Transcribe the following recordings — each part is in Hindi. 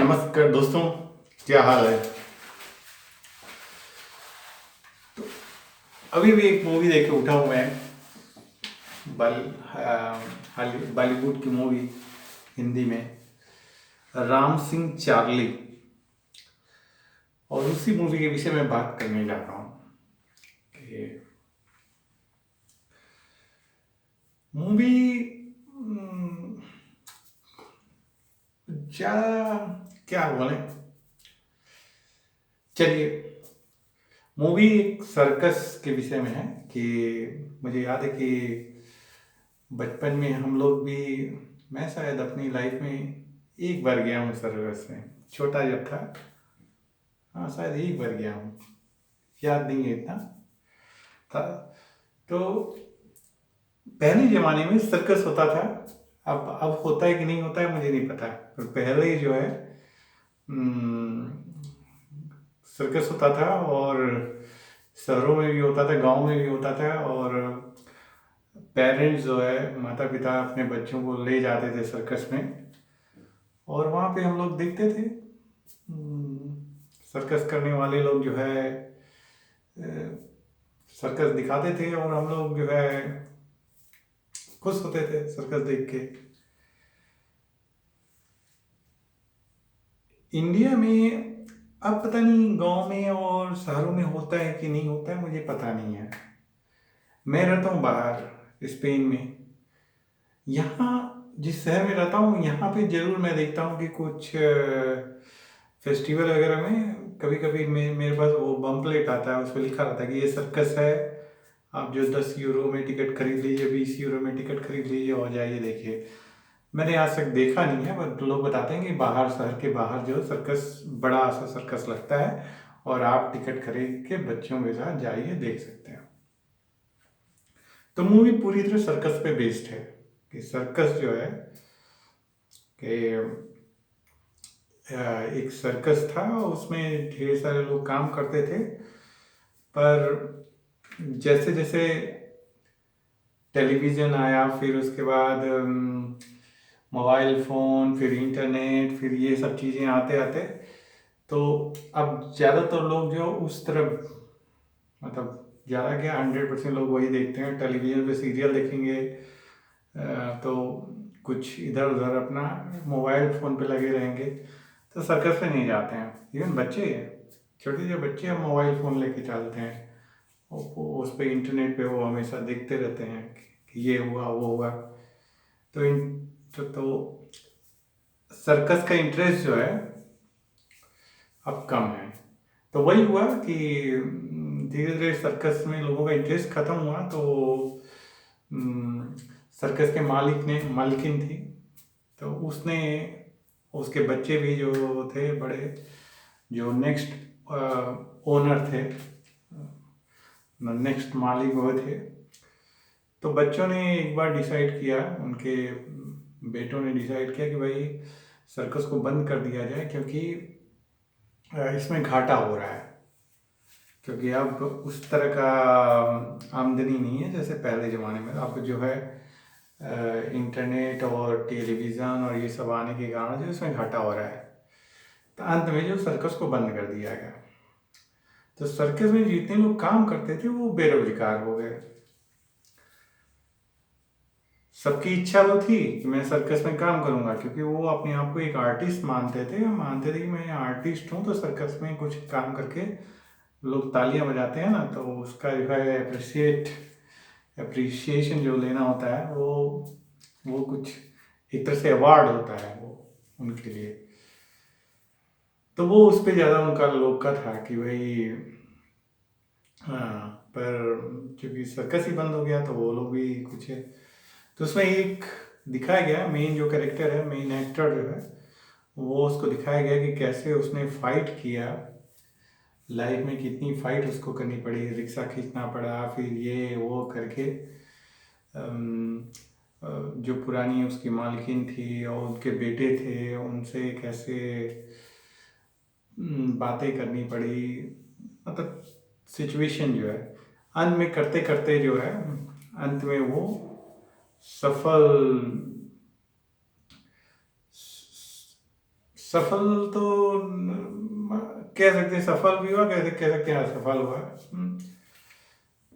नमस्कार दोस्तों, क्या हाल है। अभी भी एक मूवी देख के उठा हूँ मैं। बॉलीवुड की मूवी, हिंदी में राम सिंह चार्ली। और उसी मूवी के विषय में बात करने जा रहा हूँ कि मूवी ज़्यादा क्या बोले। चलिए, मूवी एक सर्कस के विषय में है कि मुझे याद है कि बचपन में हम लोग भी, मैं शायद अपनी लाइफ में एक बार गया हूँ सर्कस में, छोटा जब था। हाँ, शायद एक बार गया हूँ, याद नहीं है इतना था। तो पहले ज़माने में सर्कस होता था। अब होता है कि नहीं होता है मुझे नहीं पता, पर पहले जो है सर्कस होता था। और शहरों में भी होता था, गांव में भी होता था। और पेरेंट्स जो है, माता पिता अपने बच्चों को ले जाते थे सर्कस में, और वहाँ पे हम लोग देखते थे। सर्कस करने वाले लोग जो है सर्कस दिखाते थे, और हम लोग जो है खुश होते थे सर्कस देख के। इंडिया में अब पता नहीं गांव में और शहरों में होता है कि नहीं होता है, मुझे पता नहीं है। मैं रहता हूँ बाहर, स्पेन में। यहाँ जिस शहर में रहता हूँ, यहाँ पे जरूर मैं देखता हूँ कि कुछ फेस्टिवल वगैरह में कभी कभी मेरे पास वो बम्पलेट आता है, उस पर लिखा रहता है कि ये सर्कस है, आप जो 10 यूरो में टिकट खरीद लीजिए, 20 यूरो में टिकट खरीद लीजिए और जाइए देखिए। मैंने आज तक देखा नहीं है, पर लोग बताते हैं कि बाहर, शहर के बाहर जो सर्कस, बड़ा सा सर्कस लगता है, और आप टिकट खरीद के बच्चों के साथ जाइए, देख सकते हैं। तो मूवी पूरी तरह सर्कस पे बेस्ड है कि सर्कस जो है कि एक सर्कस था, उसमें ढेर सारे लोग काम करते थे। पर जैसे जैसे टेलीविज़न आया, फिर उसके बाद मोबाइल फ़ोन, फिर इंटरनेट, फिर ये सब चीज़ें आते आते, तो अब ज़्यादातर लोग जो उस तरफ, मतलब ज़्यादा क्या, 100% लोग वही देखते हैं। टेलीविज़न पे सीरियल देखेंगे, तो कुछ इधर उधर अपना मोबाइल फ़ोन पे लगे रहेंगे, तो सर्कस में नहीं जाते हैं। इवन बच्चे, छोटे छोटे बच्चे अब मोबाइल फ़ोन लेके चलते हैं, उस पे इंटरनेट पे वो हमेशा देखते रहते हैं कि ये हुआ वो हुआ। तो सर्कस का इंटरेस्ट जो है अब कम है। तो वही हुआ कि धीरे धीरे सर्कस में लोगों का इंटरेस्ट खत्म हुआ। तो सर्कस के मालकिन थी, तो उसने, उसके बच्चे भी जो थे बड़े, जो नेक्स्ट ओनर थे, नेक्स्ट मालिक वो थे। तो बच्चों ने एक बार डिसाइड किया, उनके बेटों ने डिसाइड किया कि भाई सर्कस को बंद कर दिया जाए, क्योंकि इसमें घाटा हो रहा है। क्योंकि अब उस तरह का आमदनी नहीं है जैसे पहले ज़माने में। अब जो है इंटरनेट और टेलीविज़न और ये सब आने के कारण जो इसमें घाटा हो रहा है। तो अंत में जो सर्कस को बंद कर दिया गया। तो सर्कस में जितने लोग काम करते थे वो बेरोजगार हो गए। सबकी इच्छा तो थी कि मैं सर्कस में काम करूंगा, क्योंकि वो अपने आप को एक आर्टिस्ट मानते थे कि मैं आर्टिस्ट हूँ, तो सर्कस में कुछ काम करके लोग तालियां बजाते हैं ना, तो उसका जो है अप्रिसिएशन जो लेना होता है, वो कुछ एक तरह से अवार्ड होता है वो उनके लिए। तो वो उस पर ज़्यादा उनका लोग का था कि भाई, हाँ। पर क्योंकि सर्कस ही बंद हो गया तो वो लोग भी कुछ है। तो उसमें एक दिखाया गया, मेन जो कैरेक्टर है, मेन एक्टर जो है, वो उसको दिखाया गया कि कैसे उसने फाइट किया लाइफ में, कितनी फाइट उसको करनी पड़ी, रिक्शा खींचना पड़ा, फिर ये वो करके जो पुरानी उसकी मालकिन थी और उनके बेटे थे, उनसे कैसे बातें करनी पड़ी। मतलब सिचुएशन जो है, अंत में करते करते जो है, अंत में वो सफल सफल तो कह सकते हैं, सफल भी हुआ, कह सकते हैं असफल हुआ।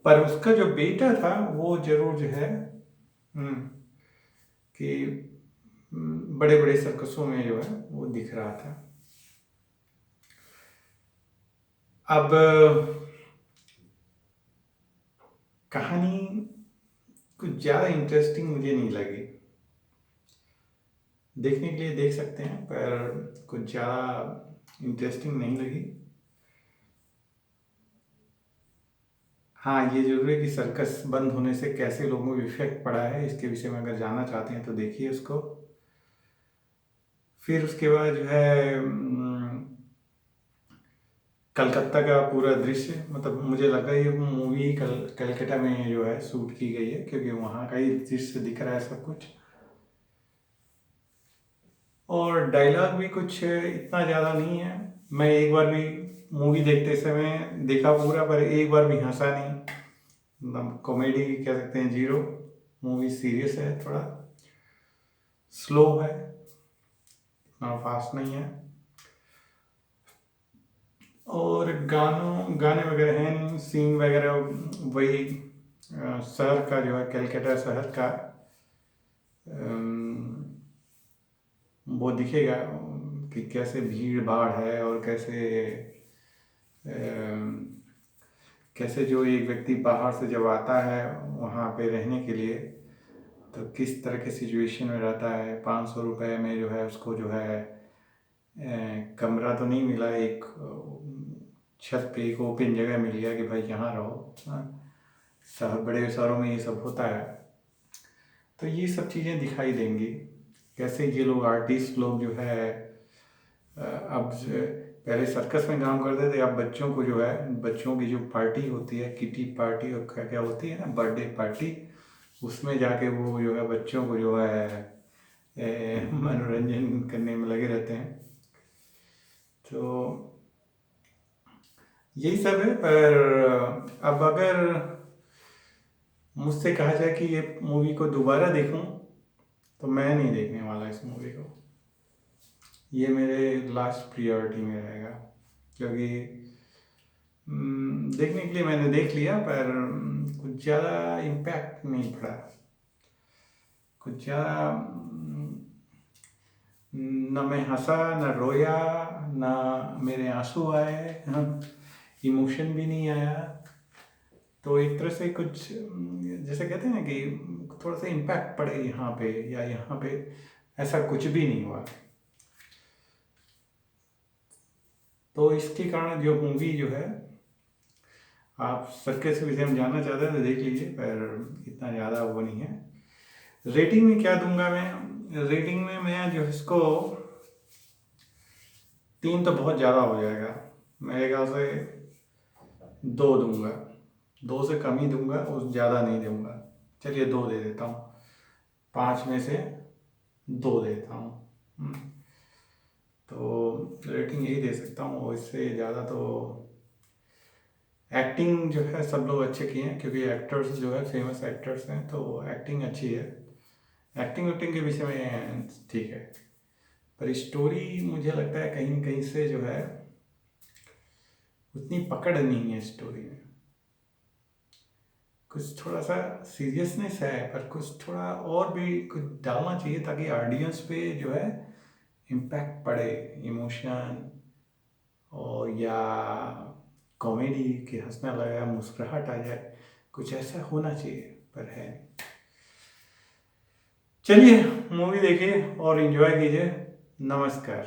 पर उसका जो बेटा था वो जरूर जो है कि बड़े बड़े सर्कसों में जो है वो दिख रहा था। अब कहानी कुछ ज़्यादा इंटरेस्टिंग मुझे नहीं लगी। देखने के लिए देख सकते हैं, पर कुछ ज़्यादा इंटरेस्टिंग नहीं लगी। हाँ, ये जरूर है कि सर्कस बंद होने से कैसे लोगों को इफेक्ट पड़ा है, इसके विषय में अगर जानना चाहते हैं तो देखिए उसको। फिर उसके बाद जो है कलकत्ता का पूरा दृश्य, मतलब मुझे लगा ये मूवी कलकत्ता में जो है शूट की गई है, क्योंकि वहाँ का ही दृश्य दिख रहा है सब कुछ। और डायलॉग भी कुछ इतना ज़्यादा नहीं है। मैं एक बार भी मूवी देखते समय देखा पूरा, पर एक बार भी हंसा नहीं। कॉमेडी कह सकते हैं जीरो। मूवी सीरियस है, थोड़ा स्लो है, इतना फास्ट नहीं है। और गाने वगैरह हैं नहीं, सीन वगैरह वही शहर का जो है, कलकत्ता शहर का वो दिखेगा कि कैसे भीड़ भाड़ है, और कैसे जो एक व्यक्ति बाहर से जब आता है वहाँ पे रहने के लिए, तो किस तरह के सिचुएशन में रहता है। 500 रुपये में जो है उसको जो है कमरा तो नहीं मिला, एक छत पे एक ओपन जगह मिल गया कि भाई यहाँ रहो। बड़े शहरों में ये सब होता है। तो ये सब चीज़ें दिखाई देंगी, कैसे ये लोग आर्टिस्ट लोग जो है अब पहले सर्कस में काम करते थे, अब बच्चों को जो है, बच्चों की जो पार्टी होती है, किटी पार्टी और क्या क्या होती है ना, बर्थडे पार्टी, उसमें जाके वो जो है बच्चों को जो है मनोरंजन करने में लगे रहते हैं। तो यही सब है। पर अब अगर मुझसे कहा जाए कि ये मूवी को दोबारा देखूं, तो मैं नहीं देखने वाला इस मूवी को। ये मेरे लास्ट प्रायोरिटी में रहेगा, क्योंकि देखने के लिए मैंने देख लिया, पर कुछ ज़्यादा इम्पैक्ट नहीं पड़ा। कुछ ज़्यादा न मैं हंसा, न रोया, न मेरे आंसू आए, इमोशन भी नहीं आया। तो एक तरह से कुछ जैसे कहते हैं ना कि थोड़ा सा इम्पैक्ट पड़े यहाँ पे या यहाँ पे, ऐसा कुछ भी नहीं हुआ। तो इसके कारण जो मूवी जो है, आप सर्कस के विषय में जानना चाहते हैं तो देख लीजिए, पर इतना ज़्यादा वो नहीं है। रेटिंग में क्या दूंगा मैं? रेटिंग में मैं जो इसको 3 तो बहुत ज़्यादा हो जाएगा, मेरे ख्याल से 2 दूंगा। 2 से कम ही दूंगा, उस ज़्यादा नहीं दूंगा। चलिए 2 दे देता हूँ, 5 में से 2 देता हूँ। तो रेटिंग यही दे सकता हूँ, और इससे ज़्यादा तो एक्टिंग जो है सब लोग अच्छे किए हैं, क्योंकि एक्टर्स जो है फेमस एक्टर्स हैं, तो एक्टिंग अच्छी है। एक्टिंग के विषय में ठीक है, पर स्टोरी मुझे लगता है कहीं न कहीं से जो है उतनी पकड़ नहीं है स्टोरी में। कुछ थोड़ा सा सीरियसनेस है, पर कुछ थोड़ा और भी कुछ डालना चाहिए, ताकि ऑडियंस पे जो है इम्पैक्ट पड़े, इमोशन और या कॉमेडी के हंसना लगा, मुस्कुराहट आ जाए, कुछ ऐसा होना चाहिए, पर है नहीं। चलिए मूवी देखिए और एंजॉय कीजिए। नमस्कार।